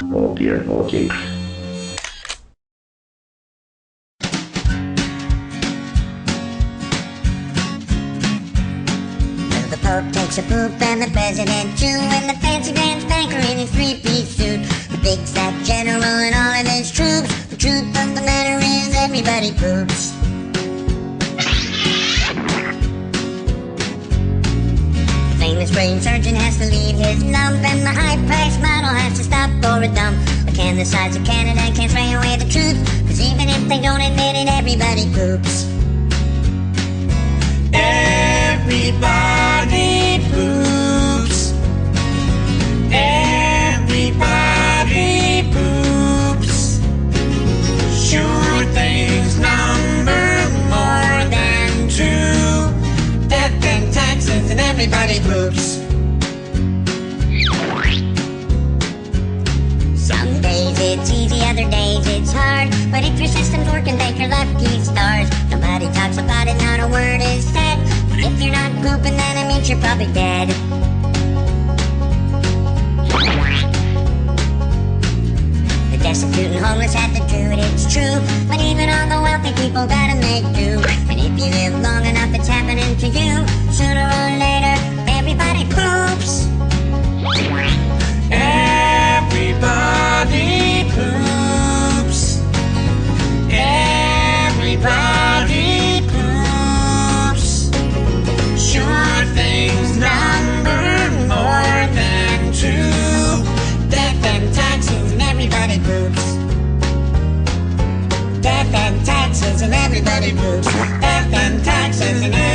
Oh dear, oh jinx. The Pope takes a poop and the President too, and the fancy Grand Spanker in his three-piece suit, the big fat general and all of his troops. The truth of the matter is everybody poops. The famous brain surgeon has to leave his lump, and the high-priced model has to stop for a dump. But can the sides of Canada can't spray away the truth, 'cause even if they don't admit it, everybody poops. Everybody poops. Everybody poops. Sure things number more than two. Death and taxes and everybody poops. Some days it's easy, other days it's hard. But if your system's working, thank your lucky stars. Nobody talks about it, not a word is said. If you're not pooping, then it means you're probably dead. The destitute and homeless have to do it, it's true. But even all the wealthy people gotta make do. And if you live long enough, it's happening to you. Sooner or later, everybody poops. Everybody poops. Everybody poops. Sure things number more than two. Death and taxes and everybody poops. Death and taxes and everybody poops. Death and taxes and everybody